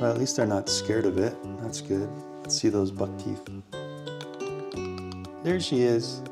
Well, at least they're not scared of it. That's good. Let's see those buck teeth. There she is.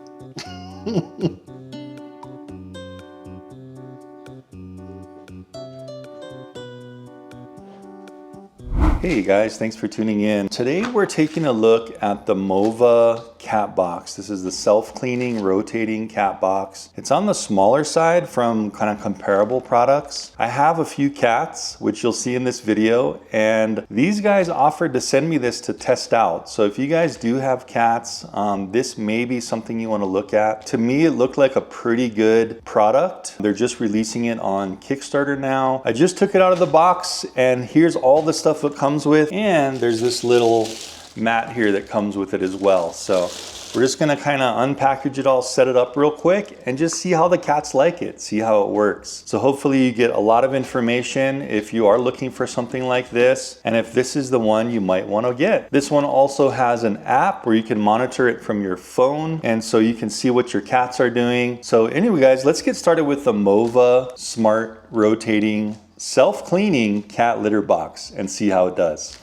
Hey guys, thanks for tuning in. Today we're taking a look at the MOVA cat box. This is the self-cleaning, rotating cat box. It's on the smaller side from kind of comparable products. I have a few cats, which you'll see in this video, and these guys offered to send me this to test out. So if you guys do have cats, this may be something you want to look at. To me, it looked like a pretty good product. They're just releasing it on Kickstarter now. I just took it out of the box, and here's all the stuff it comes with, and there's this little mat here that comes with it as well. So we're just gonna kind of unpackage it all, set it up real quick, and just see how the cats like it, see how it works. So hopefully you get a lot of information if you are looking for something like this, and if this is the one you might want to get. This one also has an app where you can monitor it from your phone, and so you can see what your cats are doing. So anyway guys, let's get started with the MOVA Smart Rotating Self-Cleaning Cat Litter Box and see how it does.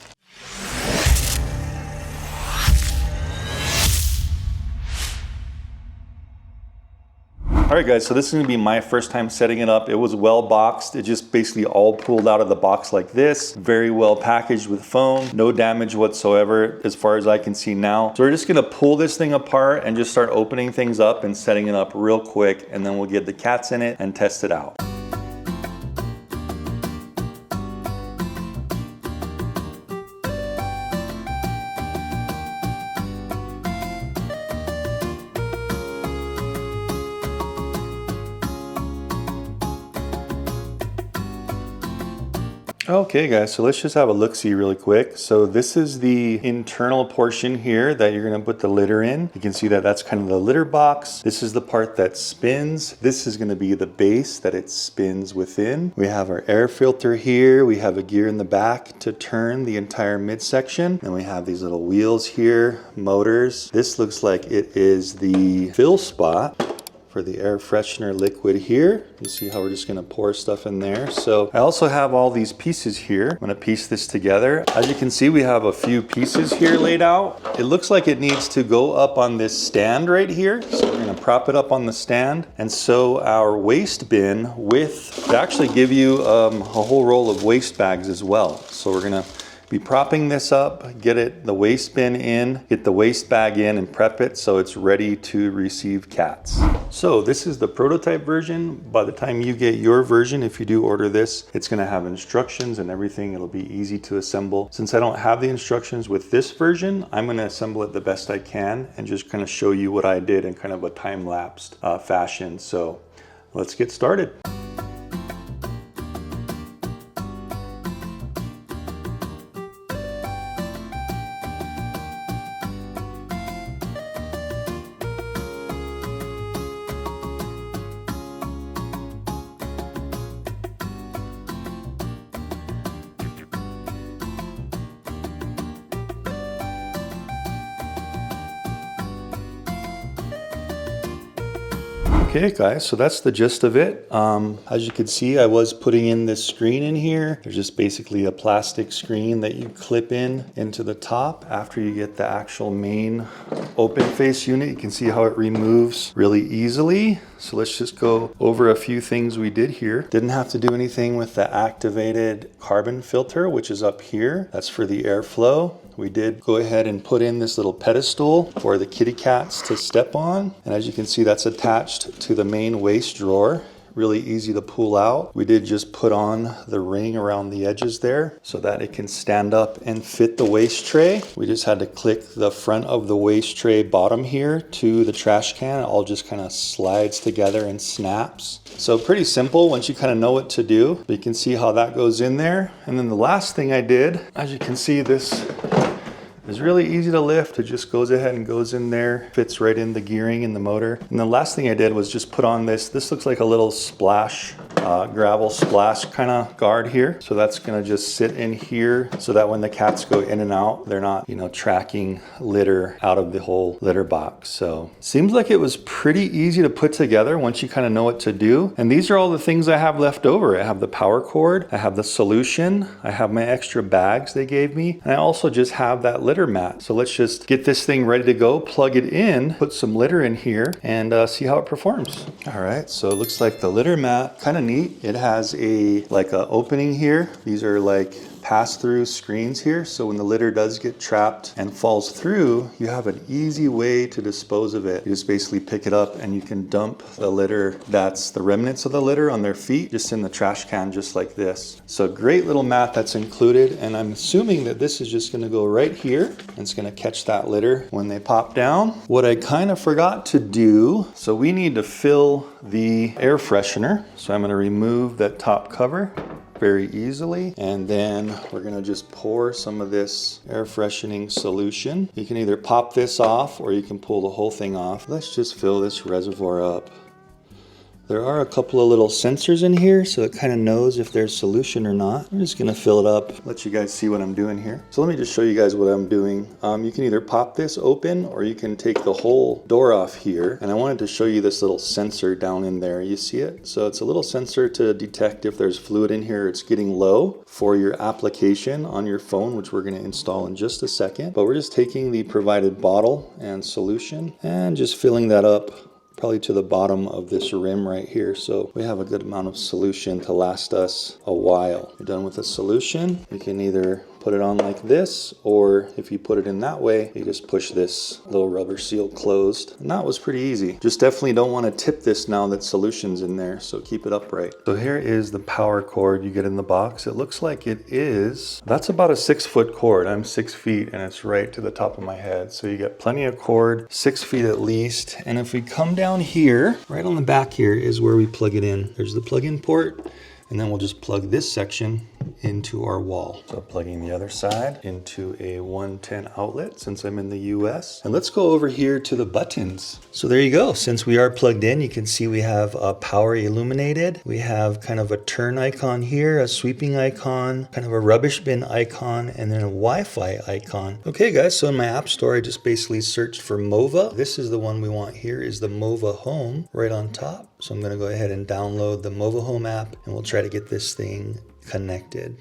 All right guys, so this is gonna be my first time setting it up. It was well boxed. It just basically all pulled out of the box like this. Very well packaged with foam. No damage whatsoever as far as I can see now. So we're just gonna pull this thing apart and just start opening things up and setting it up real quick, and then we'll get the cats in it and test it out. Okay guys, so let's just have a look-see really quick. So this is the internal portion here that you're gonna put the litter in. You can see that that's kind of the litter box. This is the part that spins. This is gonna be the base that it spins within. We have our air filter here. We have a gear in the back to turn the entire midsection. And we have these little wheels here, motors. This looks like it is the fill spot for the air freshener liquid here. You see how we're just gonna pour stuff in there. So I also have all these pieces here. I'm gonna piece this together. As you can see, we have a few pieces here laid out. It looks like it needs to go up on this stand right here. So we're gonna prop it up on the stand. And so our waste bin they actually give you a whole roll of waste bags as well. So we're gonna be propping this up, get the waste bin in, get the waste bag in, and prep it so it's ready to receive cats. So this is the prototype version. By the time you get your version, if you do order this, it's gonna have instructions and everything. It'll be easy to assemble. Since I don't have the instructions with this version, I'm gonna assemble it the best I can and just kind of show you what I did in kind of a time-lapsed fashion. So let's get started. Okay guys, so that's the gist of it. As you can see, I was putting in this screen in here. There's just basically a plastic screen that you clip into the top. After you get the actual main open face unit, you can see how it removes really easily. So let's just go over a few things we did here. Didn't have to do anything with the activated carbon filter, which is up here. That's for the airflow. We did go ahead and put in this little pedestal for the kitty cats to step on. And as you can see, that's attached to the main waste drawer. Really easy to pull out. We did just put on the ring around the edges there so that it can stand up and fit the waste tray. We just had to click the front of the waste tray bottom here to the trash can. It all just kind of slides together and snaps. So pretty simple once you kind of know what to do. But you can see how that goes in there. And then the last thing I did, as you can see, this is really easy to lift. It just goes ahead and goes in there, fits right in the gearing in the motor. And the last thing I did was just put on this looks like a little splash gravel splash kind of guard here. So that's gonna just sit in here so that when the cats go in and out, they're not, you know, tracking litter out of the whole litter box. So seems like it was pretty easy to put together once you kind of know what to do. And these are all the things I have left over. I have the power cord, I have the solution, I have my extra bags they gave me, and I also just have that litter mat. So let's just get this thing ready to go, plug it in, put some litter in here, and see how it performs. All right, so it looks like the litter mat, kind of neat. It has a opening here. These are like pass-through screens here, so when the litter does get trapped and falls through, you have an easy way to dispose of it. You just basically pick it up and you can dump the litter, that's the remnants of the litter, on their feet, just in the trash can, just like this. So great little mat that's included, and I'm assuming that this is just gonna go right here, and it's gonna catch that litter when they pop down. What I kind of forgot to do, so we need to fill the air freshener, so I'm gonna remove that top cover very easily, and then we're gonna just pour some of this air freshening solution. You can either pop this off or you can pull the whole thing off. Let's just fill this reservoir up. There are a couple of little sensors in here, so it kind of knows if there's solution or not. I'm just gonna fill it up, let you guys see what I'm doing here. So let me just show you guys what I'm doing. You can either pop this open or you can take the whole door off here. And I wanted to show you this little sensor down in there. You see it? So it's a little sensor to detect if there's fluid in here, it's getting low for your application on your phone, which we're gonna install in just a second. But we're just taking the provided bottle and solution and just filling that up, probably to the bottom of this rim right here. So we have a good amount of solution to last us a while. You're done with the solution. You can either put it on like this, or if you put it in that way, you just push this little rubber seal closed. And that was pretty easy. Just definitely don't want to tip this now that solution's in there, so keep it upright. So here is the power cord you get in the box. It looks like it is, that's about a 6-foot cord. I'm 6 feet and it's right to the top of my head. So you get plenty of cord, 6 feet at least. And if we come down here, right on the back here is where we plug it in. There's the plug-in port. And then we'll just plug this section into our wall. So plugging the other side into a 110 outlet since I'm in the US. And let's go over here to the buttons. So there you go. Since we are plugged in, you can see we have power illuminated. We have kind of a turn icon here, a sweeping icon, kind of a rubbish bin icon, and then a Wi-Fi icon. Okay guys, so in my app store, I just basically searched for MOVA. This is the one we want here, is the MOVA Home right on top. So I'm gonna go ahead and download the MOVA Home app, and we'll try to get this thing connected.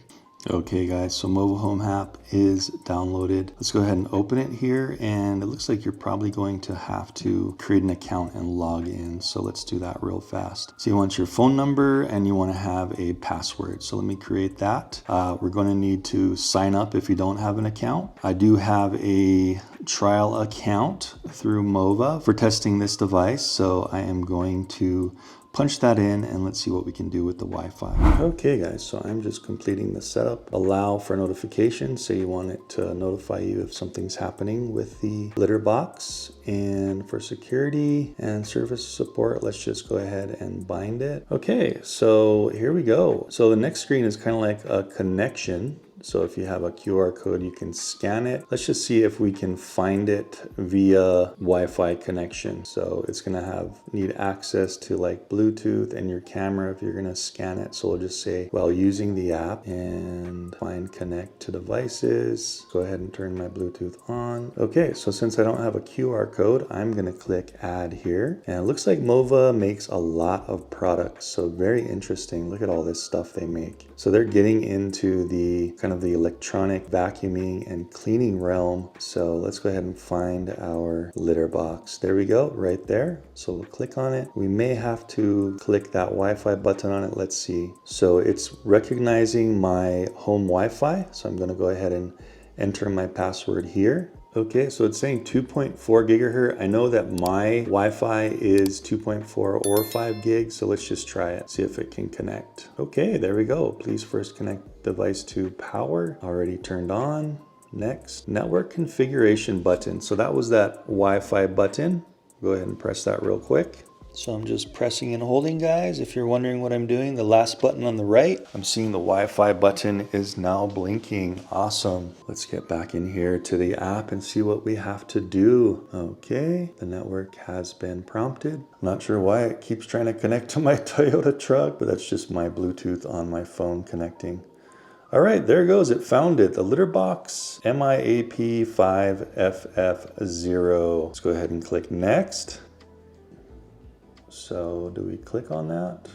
Okay guys, so MOVA Home app is downloaded. Let's go ahead and open it here, and it looks like you're probably going to have to create an account and log in. So let's do that real fast. So you want your phone number and you want to have a password. So let me create that. We're going to need to sign up if you don't have an account. I do have a trial account through MOVA for testing this device. So I am going to punch that in and let's see what we can do with the Wi-Fi. Okay guys, so I'm just completing the setup. Allow for notifications, so you want it to notify you if something's happening with the litter box. And for security and service support, let's just go ahead and bind it. Okay, so here we go. So the next screen is kind of like a connection. So if you have a QR code, you can scan it. Let's just see if we can find it via Wi-Fi connection. So it's gonna need access to like Bluetooth and your camera if you're gonna scan it. So we'll just say, while using the app, and find connect to devices. Go ahead and turn my Bluetooth on. Okay, so since I don't have a QR code, I'm gonna click add here. And it looks like MOVA makes a lot of products. So very interesting. Look at all this stuff they make. So they're getting into the kind of the electronic vacuuming and cleaning realm. So let's go ahead and find our litter box. There we go, right there. So we'll click on it. We may have to click that Wi-Fi button on it. Let's see. So it's recognizing my home Wi-Fi. So I'm gonna go ahead and enter my password here. Okay, so it's saying 2.4 gigahertz. I know that my Wi-Fi is 2.4 or 5 gigs, so let's just try it, see if it can connect. Okay, there we go. Please first connect device to power. Already turned on. Next, network configuration button. So that was that Wi-Fi button. Go ahead and press that real quick. So I'm just pressing and holding, guys. If you're wondering what I'm doing, the last button on the right, I'm seeing the Wi-Fi button is now blinking. Awesome. Let's get back in here to the app and see what we have to do. Okay, the network has been prompted. I'm not sure why it keeps trying to connect to my Toyota truck, but that's just my Bluetooth on my phone connecting. All right, there it goes. It found it. The litterbox MIAP5FF0. Let's go ahead and click next. So do we click on that?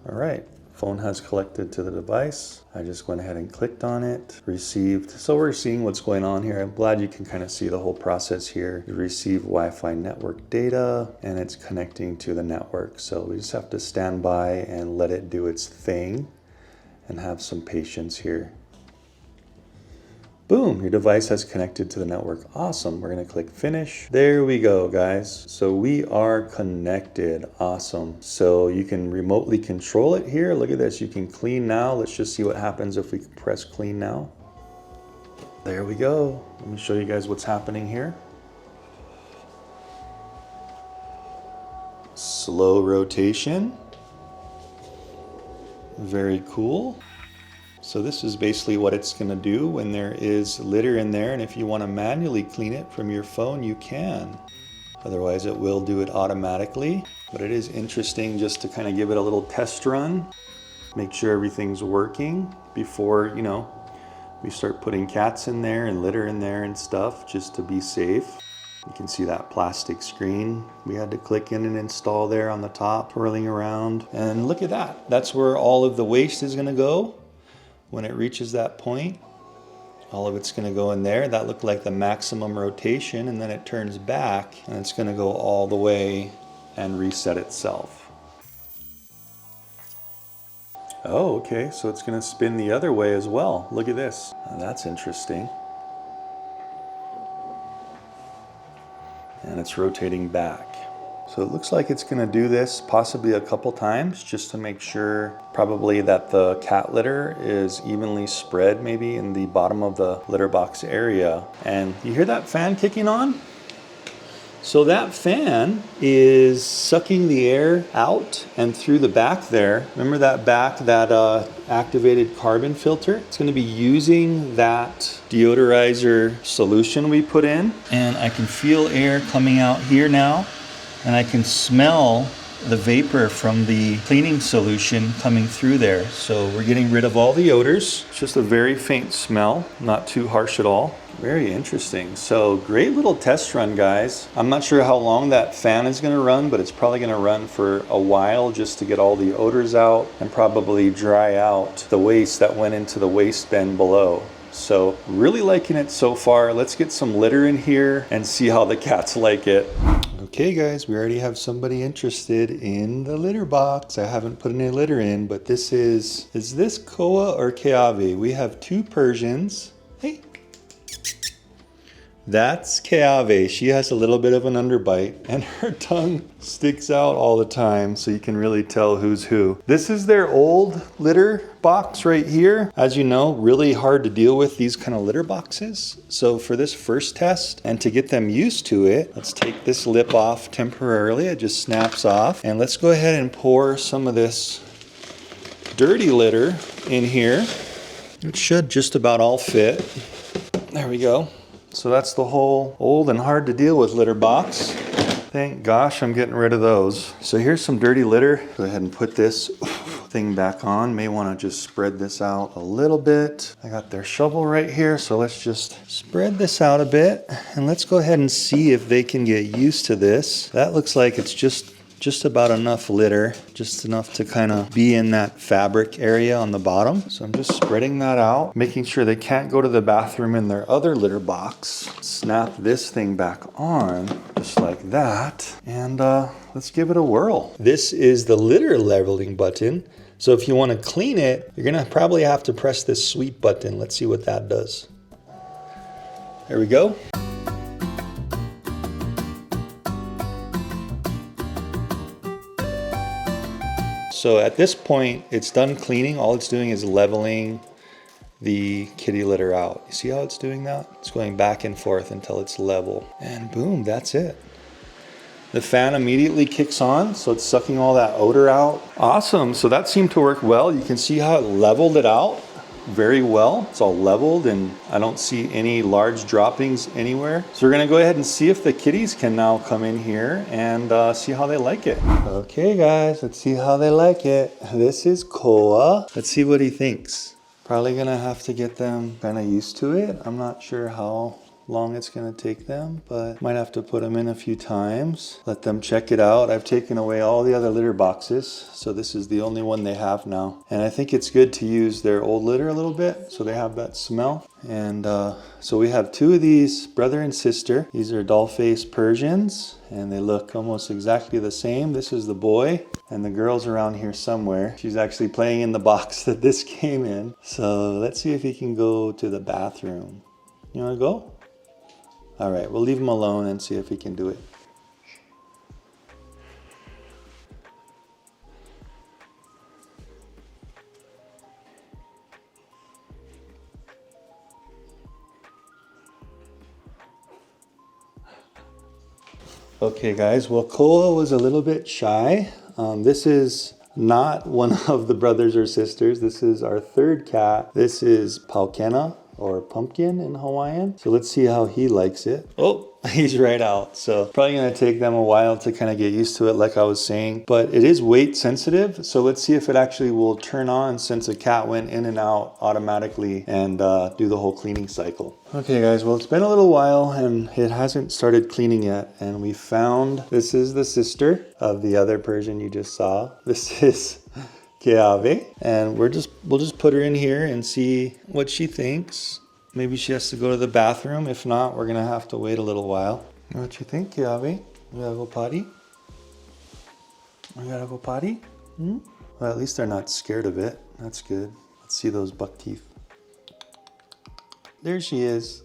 All right, phone has collected to the device. I just went ahead and clicked on it, received. So we're seeing what's going on here. I'm glad you can kind of see the whole process here. You receive Wi-Fi network data and it's connecting to the network. So we just have to stand by and let it do its thing and have some patience here. Boom, your device has connected to the network. Awesome, we're gonna click finish. There we go, guys. So we are connected, awesome. So you can remotely control it here. Look at this, you can clean now. Let's just see what happens if we press clean now. There we go. Let me show you guys what's happening here. Slow rotation. Very cool. So this is basically what it's going to do when there is litter in there, and if you want to manually clean it from your phone, you can. Otherwise it will do it automatically, but it is interesting just to kind of give it a little test run, make sure everything's working before, you know, we start putting cats in there and litter in there and stuff, just to be safe. You can see that plastic screen we had to click in and install there on the top, twirling around. And look at that. That's where all of the waste is going to go. When it reaches that point, all of it's going to go in there. That looked like the maximum rotation, and then it turns back and it's going to go all the way and reset itself. Oh, okay, so it's going to spin the other way as well. Look at this. Now, that's interesting. And it's rotating back. So it looks like it's gonna do this possibly a couple times just to make sure probably that the cat litter is evenly spread maybe in the bottom of the litter box area. And you hear that fan kicking on? So that fan is sucking the air out and through the back there. Remember that back, that activated carbon filter? It's gonna be using that deodorizer solution we put in. And I can feel air coming out here now. And I can smell the vapor from the cleaning solution coming through there. So we're getting rid of all the odors. It's just a very faint smell, not too harsh at all. Very interesting. So great little test run, guys. I'm not sure how long that fan is gonna run, but it's probably gonna run for a while just to get all the odors out and probably dry out the waste that went into the waste bin below. So really liking it so far. Let's get some litter in here and see how the cats like it. Okay guys, we already have somebody interested in the litter box. I haven't put any litter in, but this is this Koa or Keawe? We have two Persians. Hey. That's Keawe. She has a little bit of an underbite and her tongue sticks out all the time, so you can really tell who's who. This is their old litter box right here. As you know, really hard to deal with these kind of litter boxes. So for this first test and to get them used to it, let's take this lip off temporarily. It just snaps off. And let's go ahead and pour some of this dirty litter in here. It should just about all fit. There we go. So that's the whole old and hard to deal with litter box. Thank gosh I'm getting rid of those. So here's some dirty litter. Go ahead and put this thing back on. May want to just spread this out a little bit. I got their shovel right here, so let's just spread this out a bit and let's go ahead and see if they can get used to this. That looks like it's just about enough litter, just enough to kind of be in that fabric area on the bottom. So I'm just spreading that out, making sure they can't go to the bathroom in their other litter box. Snap this thing back on, just like that. And let's give it a whirl. This is the litter leveling button. So if you want to clean it, you're gonna probably have to press this sweep button. Let's see what that does. There we go. So at this point, it's done cleaning. All it's doing is leveling the kitty litter out. You see how it's doing that? It's going back and forth until it's level. And boom, that's it. The fan immediately kicks on, so it's sucking all that odor out. Awesome, so that seemed to work well. You can see how it leveled it out very well. It's all leveled and I don't see any large droppings anywhere. So we're gonna go ahead and see if the kitties can now come in here and see how they like it. Okay guys, let's see how they like it. This is Koa. Let's see what he thinks. Probably gonna have to get them kind of used to it. I'm not sure how long it's going to take them, but might have to put them in a few times, let them check it out. I've taken away all the other litter boxes, so this is the only one they have now. And I think it's good to use their old litter a little bit so they have that smell. And so we have two of these, brother and sister. These are doll-faced Persians and they look almost exactly the same. This is the boy and the girl's around here somewhere. She's actually playing in the box that this came in. So let's see if he can go to the bathroom. You want to go? All right, we'll leave him alone and see if he can do it. Okay guys, well Koa was a little bit shy. This is not one of the brothers or sisters. This is our third cat. This is Paukena, or pumpkin in Hawaiian. So let's see how he likes it. Oh, he's right out. So probably gonna take them a while to kind of get used to it like I was saying, but it is weight sensitive. So let's see if it actually will turn on since the cat went in and out automatically and do the whole cleaning cycle. Okay guys, well it's been a little while and it hasn't started cleaning yet. And we found, this is the sister of the other Persian you just saw. This is Keave, and we'll just put her in here and see what she thinks. Maybe she has to go to the bathroom. If not, we're gonna have to wait a little while. What you think, Keave? You gotta go potty? You gotta go potty? Hmm? Well, at least they're not scared of it. That's good. Let's see those buck teeth. There she is.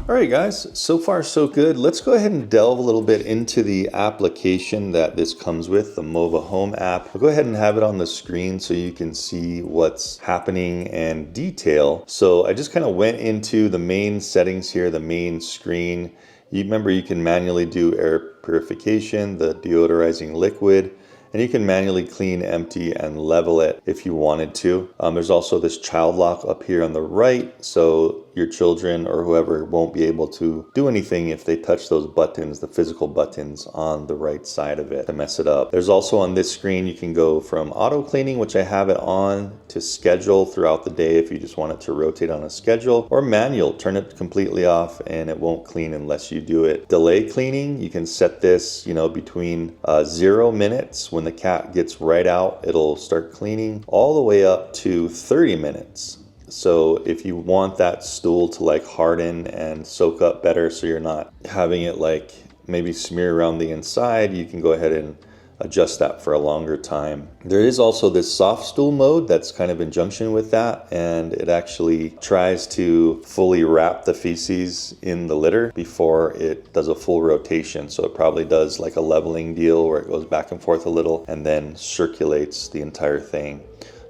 All right guys, so far so good. Let's go ahead and delve a little bit into the application that this comes with, the MOVA Home app. I'll go ahead and have it on the screen so you can see what's happening in detail. So I just kind of went into the main settings here, the main screen. You remember you can manually do air purification, the deodorizing liquid, and you can manually clean, empty, and level it if you wanted to. There's also this child lock up here on the right, so your children or whoever won't be able to do anything if they touch those buttons, the physical buttons on the right side of it to mess it up. There's also on this screen, you can go from auto cleaning, which I have it on, to schedule throughout the day if you just want it to rotate on a schedule, or manual, turn it completely off and it won't clean unless you do it. Delay cleaning, you can set this, between 0 minutes. When the cat gets right out, it'll start cleaning, all the way up to 30 minutes. So if you want that stool to like harden and soak up better so you're not having it like maybe smear around the inside, you can go ahead and adjust that for a longer time. There is also this soft stool mode that's kind of in junction with that, and it actually tries to fully wrap the feces in the litter before it does a full rotation. So it probably does like a leveling deal where it goes back and forth a little and then circulates the entire thing.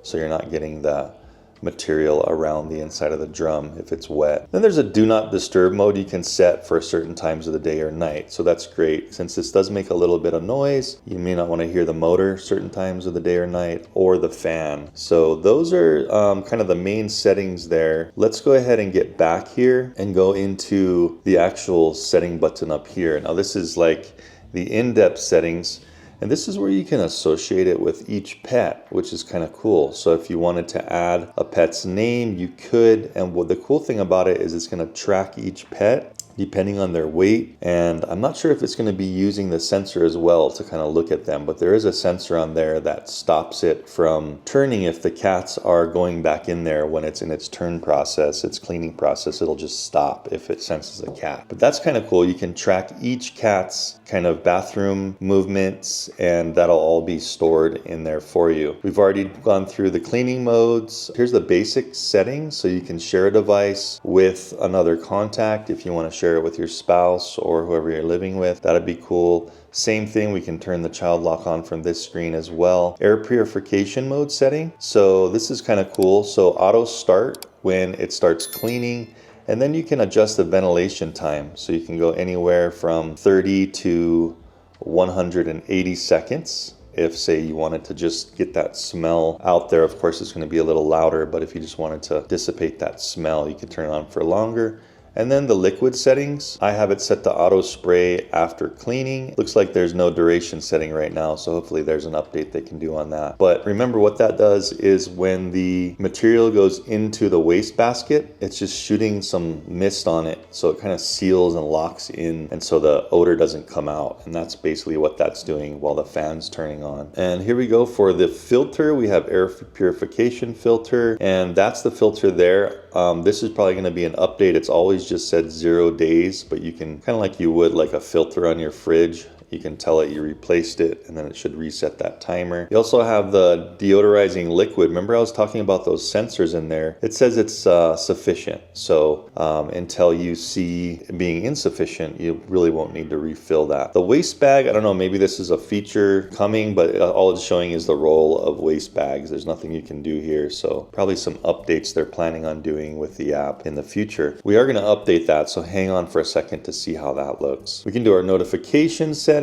So you're not getting that material around the inside of the drum if it's wet. Then there's a do not disturb mode you can set for certain times of the day or night. So that's great. Since this does make a little bit of noise, you may not want to hear the motor certain times of the day or night, or the fan. So those are kind of the main settings there. Let's go ahead and get back here and go into the actual setting button up here. Now this is like the in-depth settings. And this is where you can associate it with each pet, which is kind of cool. So if you wanted to add a pet's name, you could. And what the cool thing about it is it's going to track each pet depending on their weight. And I'm not sure if it's going to be using the sensor as well to kind of look at them, but there is a sensor on there that stops it from turning if the cats are going back in there when it's in its turn process, its cleaning process. It'll just stop if it senses a cat. But that's kind of cool. You can track each cat's kind of bathroom movements, and that'll all be stored in there for you. We've already gone through the cleaning modes. Here's the basic settings. So you can share a device with another contact if you want to share share it with your spouse or whoever you're living with, that'd be cool. Same thing, we can turn the child lock on from this screen as well. Air purification mode setting. So this is kind of cool. So auto start when it starts cleaning, and then you can adjust the ventilation time. So you can go anywhere from 30 to 180 seconds. If, say, you wanted to just get that smell out there, of course it's going to be a little louder, but if you just wanted to dissipate that smell, you could turn it on for longer. And then the liquid settings, I have it set to auto spray after cleaning. Looks like there's no duration setting right now, so hopefully there's an update they can do on that. But remember, what that does is when the material goes into the waste basket, it's just shooting some mist on it, so it kind of seals and locks in, and so the odor doesn't come out. And that's basically what that's doing while the fan's turning on. And here we go for the filter. We have air purification filter, and that's the filter there. This is probably going to be an update. It's always just said 0 days, but you can kind of like you would like a filter on your fridge. You can tell it you replaced it, and then it should reset that timer. You also have the deodorizing liquid. Remember I was talking about those sensors in there? It says it's sufficient. So until you see it being insufficient, you really won't need to refill that. The waste bag, I don't know, maybe this is a feature coming, but all it's showing is the roll of waste bags. There's nothing you can do here. So probably some updates they're planning on doing with the app in the future. We are going to update that, so hang on for a second to see how that looks. We can do our notification settings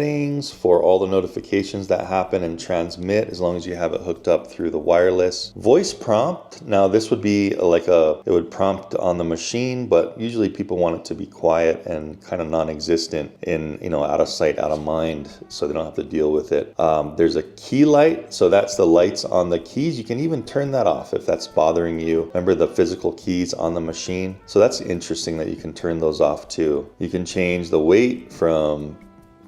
for all the notifications that happen and transmit, as long as you have it hooked up through the wireless. Voice prompt, now this would be like it would prompt on the machine, but usually people want it to be quiet and kind of non-existent in, out of sight, out of mind, so they don't have to deal with it. There's a key light, so that's the lights on the keys. You can even turn that off if that's bothering you. Remember the physical keys on the machine? So that's interesting that you can turn those off too. You can change the weight from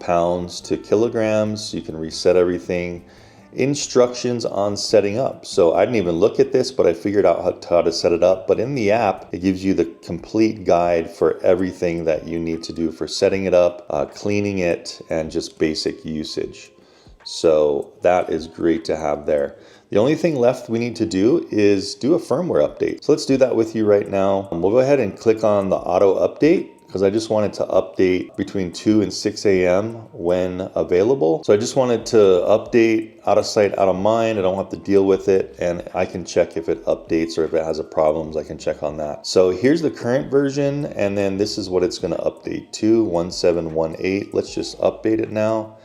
pounds to kilograms. You can reset everything. Instructions on setting up. So I didn't even look at this, but I figured out how to set it up. But in the app, it gives you the complete guide for everything that you need to do for setting it up, cleaning it, and just basic usage. So that is great to have there. The only thing left we need to do is do a firmware update. So let's do that with you right now. We'll go ahead and click on the auto update, because I just wanted to update between 2 and 6 a.m. when available. So I just wanted to update out of sight, out of mind. I don't have to deal with it, and I can check if it updates or if it has a problems. I can check on that. So here's the current version, and then this is what it's going to update to, 1718. Let's just update it now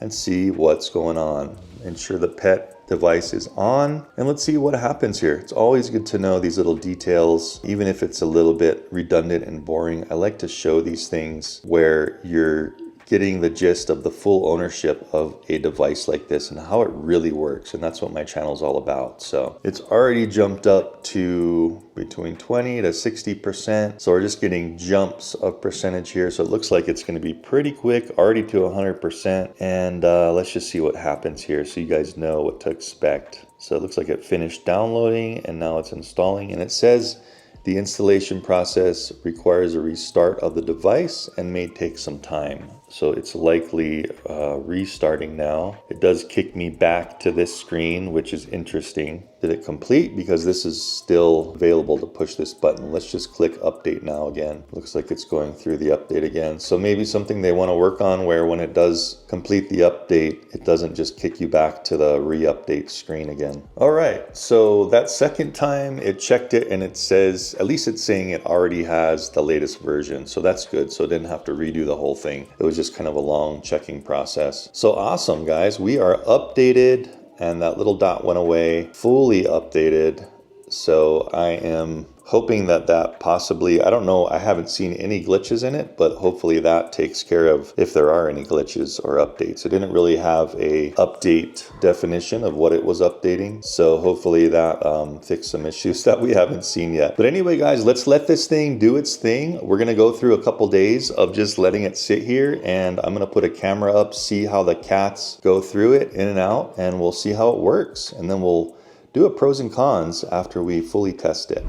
and see what's going on. Ensure the pet device is on, and let's see what happens here. It's always good to know these little details, even if it's a little bit redundant and boring. I like to show these things where you're getting the gist of the full ownership of a device like this and how it really works, and that's what my channel is all about. So it's already jumped up to between 20 to 60%, so we're just getting jumps of percentage here. So it looks like it's going to be pretty quick, already to 100%, and let's just see what happens here so you guys know what to expect. So it looks like it finished downloading and now it's installing, and it says the installation process requires a restart of the device and may take some time. So it's likely restarting now. It does kick me back to this screen, which is interesting. Did it complete? Because this is still available to push this button. Let's just click update now again. Looks like it's going through the update again. So maybe something they want to work on where when it does complete the update, it doesn't just kick you back to the re-update screen again. All right, so that second time it checked it and it says, at least it's saying it already has the latest version. So that's good. So it didn't have to redo the whole thing. It was just kind of a long checking process. So awesome, guys. We are updated, and that little dot went away, fully updated. So I am hoping that possibly, I don't know, I haven't seen any glitches in it, but hopefully that takes care of if there are any glitches or updates. It didn't really have a update definition of what it was updating. So hopefully that fixed some issues that we haven't seen yet. But anyway, guys, let's let this thing do its thing. We're gonna go through a couple days of just letting it sit here, and I'm gonna put a camera up, see how the cats go through it in and out, and we'll see how it works. And then we'll do a pros and cons after we fully test it.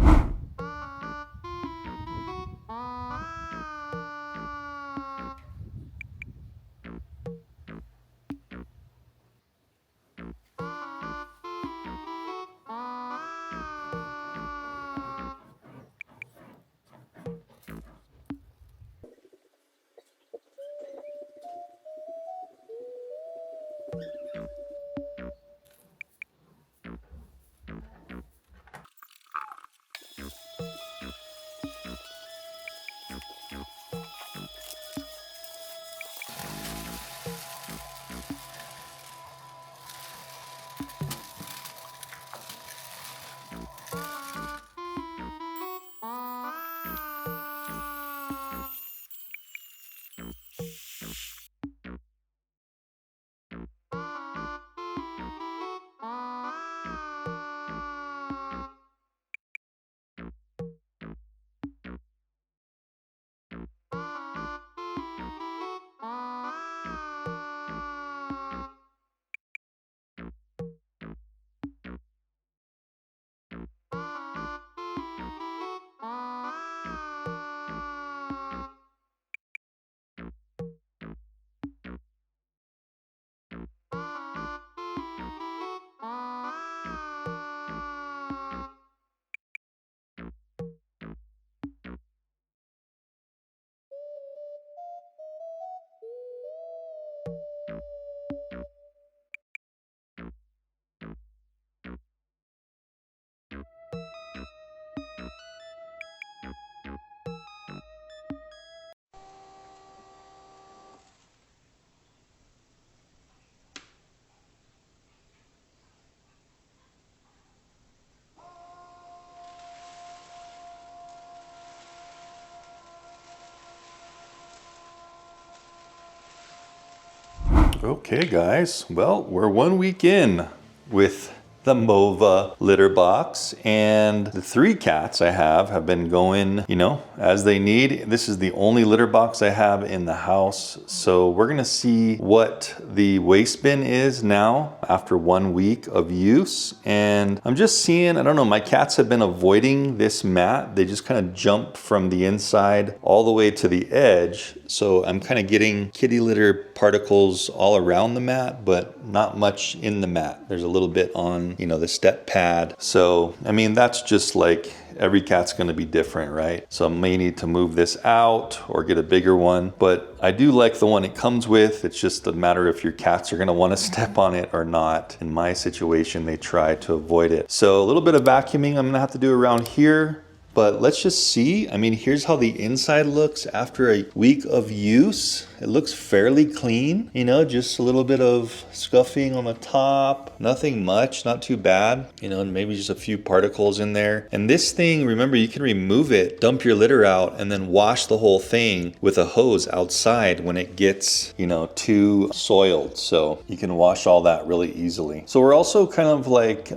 Okay guys, well, we're 1 week in with the MOVA litter box, and the 3 cats I have been going, you know, as they need. This is the only litter box I have in the house, so we're gonna see what the waste bin is now after 1 week of use. And I'm just seeing, I don't know, my cats have been avoiding this mat. They just kind of jump from the inside all the way to the edge. So I'm kind of getting kitty litter particles all around the mat, but not much in the mat. There's a little bit on, you know, the step pad. So, I mean, that's just like every cat's gonna be different, right? So I may need to move this out or get a bigger one, but I do like the one it comes with. It's just a matter if your cats are gonna wanna step on it or not. In my situation, they try to avoid it. So a little bit of vacuuming I'm gonna have to do around here. But let's just see. I mean, here's how the inside looks after a week of use. It looks fairly clean, you know, just a little bit of scuffing on the top. Nothing much, not too bad. You know, and maybe just a few particles in there. And this thing, remember, you can remove it, dump your litter out, and then wash the whole thing with a hose outside when it gets, you know, too soiled. So you can wash all that really easily. So we're also kind of like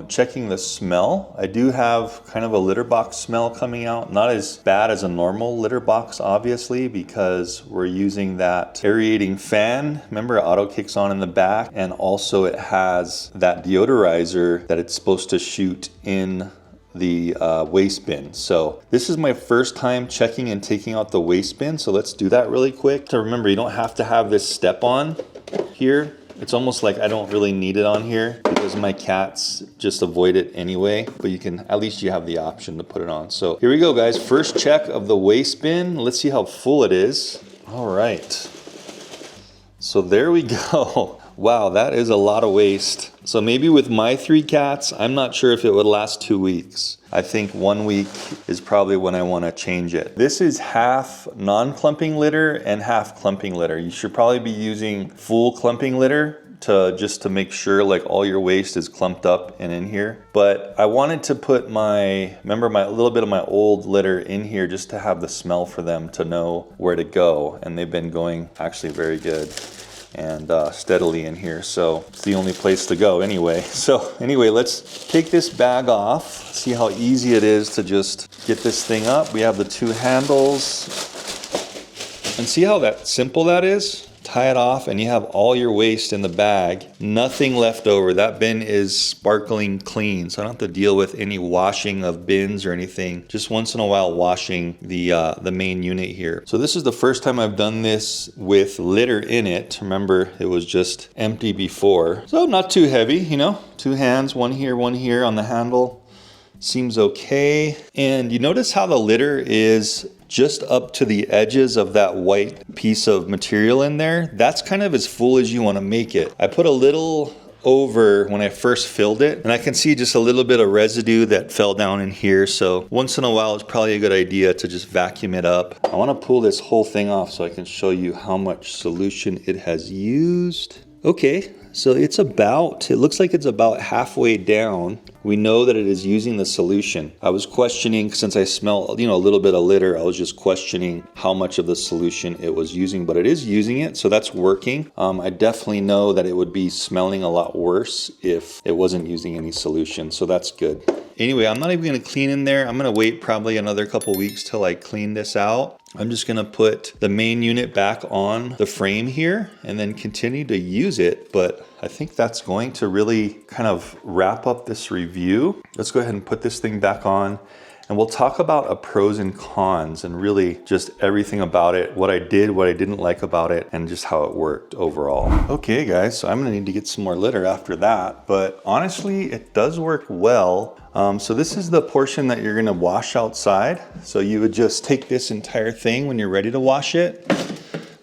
checking the smell. I do have kind of a litter box smell coming out. Not as bad as a normal litter box, obviously, because we're using that aerating fan. Remember, it auto kicks on in the back, and also it has that deodorizer that it's supposed to shoot in the waste bin. So this is my first time checking and taking out the waste bin. So let's do that really quick. So remember, you don't have to have this step on here. It's almost like I don't really need it on here because my cats just avoid it anyway, but you can, at least you have the option to put it on. So here we go, guys. First check of the waste bin. Let's see how full it is. All right. So there we go. Wow, that is a lot of waste. So maybe with my 3 cats, I'm not sure if it would last 2 weeks. I think 1 week is probably when I want to change it. This is half non-clumping litter and half clumping litter. You should probably be using full clumping litter just to make sure like all your waste is clumped up and in here. But I wanted to put a little bit of my old litter in here just to have the smell for them to know where to go. And they've been going actually very good and steadily in here, so it's the only place to go anyway. So anyway, let's take this bag off, see how easy it is to just get this thing up. We have the 2 handles, and see how simple that is. Tie it off and you have all your waste in the bag, nothing left over. That bin is sparkling clean, so I don't have to deal with any washing of bins or anything. Just once in a while washing the main unit here. So this is the first time I've done this with litter in it. Remember, it was just empty before. So not too heavy, you know, 2 hands, one here on the handle. Seems okay. And you notice how the litter is just up to the edges of that white piece of material in there. That's kind of as full as you want to make it. I put a little over when I first filled it, and I can see just a little bit of residue that fell down in here. So once in a while, it's probably a good idea to just vacuum it up. I want to pull this whole thing off so I can show you how much solution it has used. Okay, so it looks like it's about halfway down. We know that it is using the solution. I was questioning, since I smell, a little bit of litter, I was just questioning how much of the solution it was using, but it is using it, so that's working. I definitely know that it would be smelling a lot worse if it wasn't using any solution, so that's good. Anyway, I'm not even gonna clean in there. I'm gonna wait probably another couple weeks till I clean this out. I'm just gonna put the main unit back on the frame here and then continue to use it, but I think that's going to really kind of wrap up this review. Let's go ahead and put this thing back on, and we'll talk about a pros and cons and really just everything about it, what I did, what I didn't like about it, and just how it worked overall. Okay guys, so I'm gonna need to get some more litter after that, but honestly, it does work well. So this is the portion that you're gonna wash outside. So you would just take this entire thing when you're ready to wash it.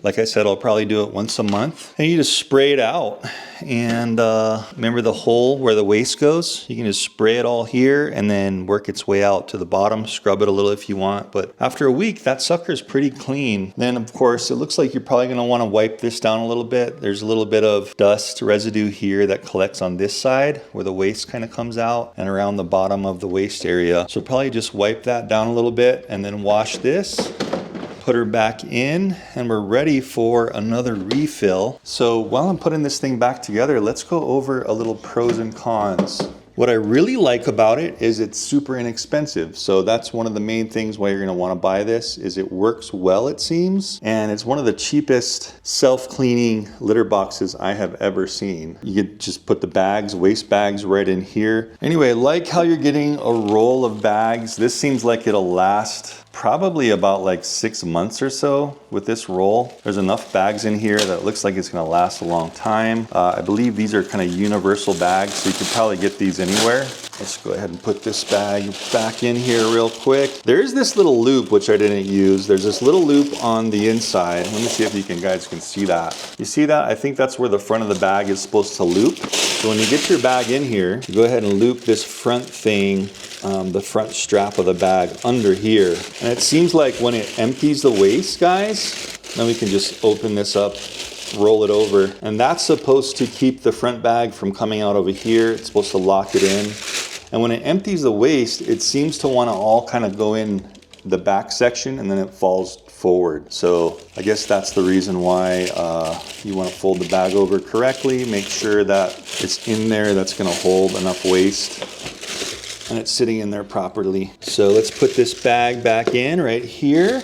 Like I said, I'll probably do it once a month. And you just spray it out. And remember the hole where the waste goes? You can just spray it all here and then work its way out to the bottom. Scrub it a little if you want. But after a week, that sucker's pretty clean. Then of course, it looks like you're probably gonna wanna wipe this down a little bit. There's a little bit of dust residue here that collects on this side where the waste kind of comes out and around the bottom of the waste area. So probably just wipe that down a little bit and then wash this. Put her back in, and we're ready for another refill. So while I'm putting this thing back together, let's go over a little pros and cons. What I really like about it is it's super inexpensive. So that's one of the main things why you're gonna wanna buy this, is it works well, it seems. And it's one of the cheapest self-cleaning litter boxes I have ever seen. You could just put the bags, waste bags right in here. Anyway, I like how you're getting a roll of bags. This seems like it'll last probably about like 6 months or so with this roll. There's enough bags in here that it looks like it's gonna last a long time. I believe these are kind of universal bags, so you could probably get these anywhere. Let's go ahead and put this bag back in here real quick. There is this little loop, which I didn't use. There's this little loop on the inside. Let me see if you guys can see that. You see that? I think that's where the front of the bag is supposed to loop. So when you get your bag in here, you go ahead and loop this front thing, the front strap of the bag under here. And it seems like when it empties the waste, guys, then we can just open this up, roll it over, and that's supposed to keep the front bag from coming out over here. It's supposed to lock it in. And when it empties the waste, it seems to want to all kind of go in the back section, and then it falls forward. So I guess that's the reason why you want to fold the bag over correctly, make sure that it's in there, that's going to hold enough waste, and it's sitting in there properly. So let's put this bag back in right here.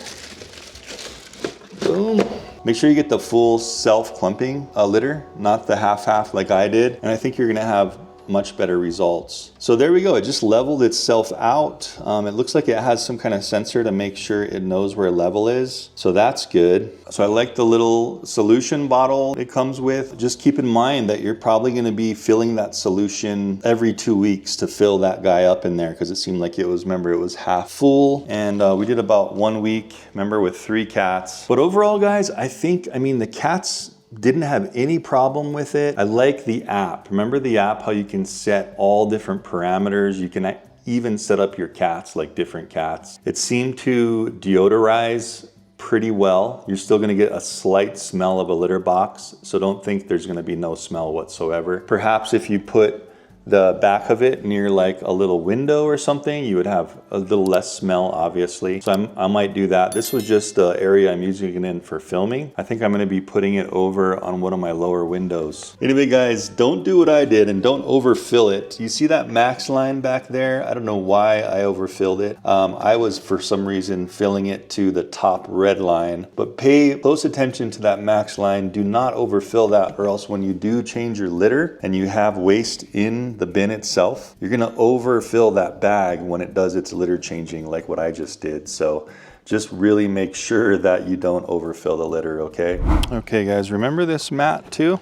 Boom. Make sure you get the full self-clumping litter, not the half-half like I did. And I think you're gonna have much better results. So there we go, it just leveled itself out. It looks like it has some kind of sensor to make sure it knows where level is. So that's good. So I like the little solution bottle it comes with. Just keep in mind that you're probably gonna be filling that solution every 2 weeks to fill that guy up in there, because it seemed like it was, remember, it was half full. And we did about 1 week, remember, with 3 cats. But overall, guys, I mean, the cats didn't have any problem with it. I like the app. Remember the app, how you can set all different parameters. You can even set up your cats like different cats. It seemed to deodorize pretty well. You're still gonna get a slight smell of a litter box, so don't think there's gonna be no smell whatsoever. Perhaps if you put the back of it near like a little window or something, you would have a little less smell, obviously. So I might do that. This was just the area I'm using it in for filming. I think I'm gonna be putting it over on one of my lower windows. Anyway, guys, don't do what I did and don't overfill it. You see that max line back there? I don't know why I overfilled it. I was, for some reason, filling it to the top red line, but pay close attention to that max line. Do not overfill that, or else when you do change your litter and you have waste in the bin itself, you're gonna overfill that bag when it does its litter changing, like what I just did. So just really make sure that you don't overfill the litter, okay? Okay guys, remember this mat too?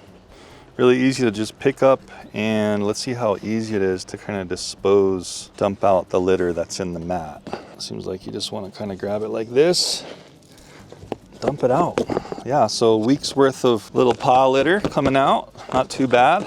Really easy to just pick up, and let's see how easy it is to kind of dump out the litter that's in the mat. Seems like you just want to kind of grab it like this, dump it out. Yeah, so a week's worth of little paw litter coming out. Not too bad.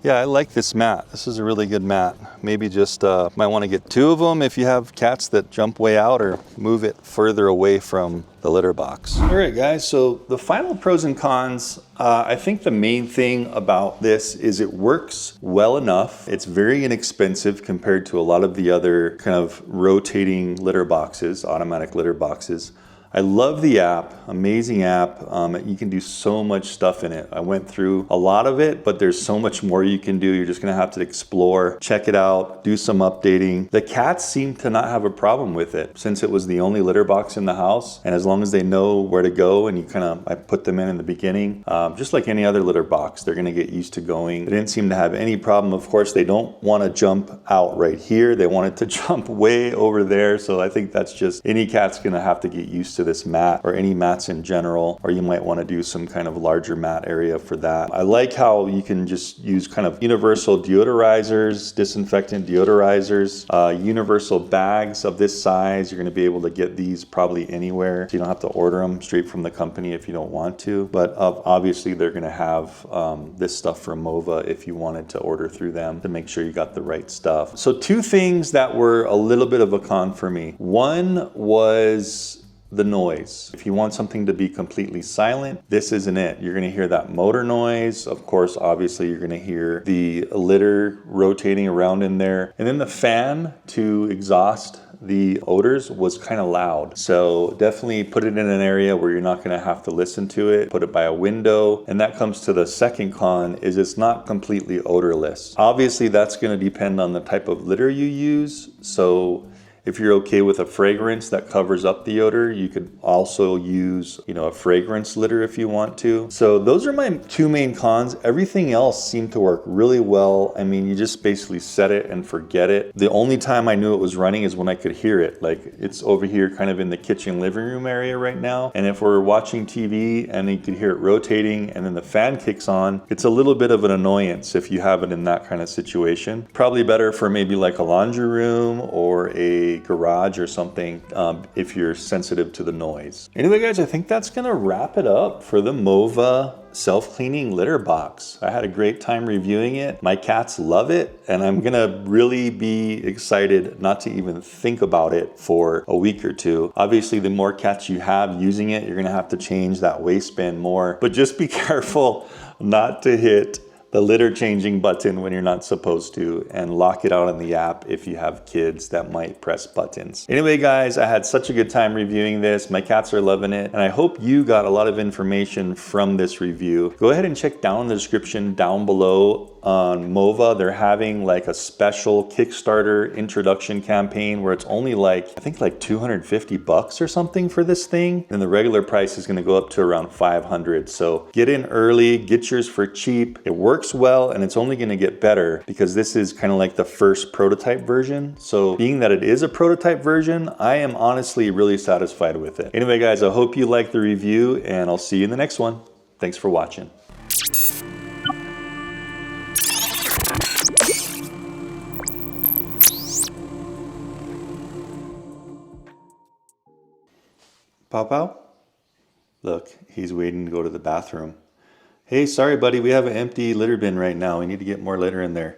Yeah, I like this mat. This is a really good mat. Maybe just might want to get 2 of them if you have cats that jump way out, or move it further away from the litter box. All right, guys, so the final pros and cons. I think the main thing about this is it works well enough. It's very inexpensive compared to a lot of the other kind of rotating litter boxes, automatic litter boxes. I love the app, amazing app. You can do so much stuff in it. I went through a lot of it, but there's so much more you can do. You're just gonna have to explore, check it out, do some updating. The cats seem to not have a problem with it since it was the only litter box in the house. And as long as they know where to go and I put them in the beginning, just like any other litter box, they're gonna get used to going. They didn't seem to have any problem. Of course, they don't wanna jump out right here. They want it to jump way over there. So I think that's just, any cat's gonna have to get used to this mat, or any mats in general, or you might want to do some kind of larger mat area for that. I like how you can just use kind of universal deodorizers, disinfectant deodorizers, universal bags of this size. You're going to be able to get these probably anywhere, so you don't have to order them straight from the company if you don't want to. But obviously they're going to have this stuff from MOVA if you wanted to order through them, to make sure you got the right stuff. So 2 things that were a little bit of a con for me. One was the noise. If you want something to be completely silent, this isn't it. You're gonna hear that motor noise. Of course, obviously, you're gonna hear the litter rotating around in there. And then the fan to exhaust the odors was kind of loud. So definitely put it in an area where you're not gonna have to listen to it. Put it by a window. And that comes to the second con, is it's not completely odorless. Obviously, that's gonna depend on the type of litter you use. So if you're okay with a fragrance that covers up the odor, you could also use, a fragrance litter if you want to. So those are my 2 main cons. Everything else seemed to work really well. I mean, you just basically set it and forget it. The only time I knew it was running is when I could hear it. Like, it's over here kind of in the kitchen living room area right now. And if we're watching TV and you could hear it rotating and then the fan kicks on, it's a little bit of an annoyance if you have it in that kind of situation. Probably better for maybe like a laundry room or a garage or something, if you're sensitive to the noise. Anyway, guys, I think that's gonna wrap it up for the MOVA self-cleaning litter box. I had a great time reviewing it. My cats love it, and I'm gonna really be excited not to even think about it for a week or 2. Obviously, the more cats you have using it, you're gonna have to change that waistband more, but just be careful not to hit the litter changing button when you're not supposed to, and lock it out in the app if you have kids that might press buttons. Anyway, guys, I had such a good time reviewing this. My cats are loving it, and I hope you got a lot of information from this review. Go ahead and check down in the description down below on MOVA. They're having like a special Kickstarter introduction campaign where it's only I think like $250 or something for this thing. And the regular price is gonna go up to around $500. So get in early, get yours for cheap. It works well, and it's only gonna get better because this is kind of like the first prototype version. So being that it is a prototype version, I am honestly really satisfied with it. Anyway, guys, I hope you liked the review, and I'll see you in the next one. Thanks for watching. Pow Pow? Look, he's waiting to go to the bathroom. Hey, sorry buddy, we have an empty litter bin right now. We need to get more litter in there.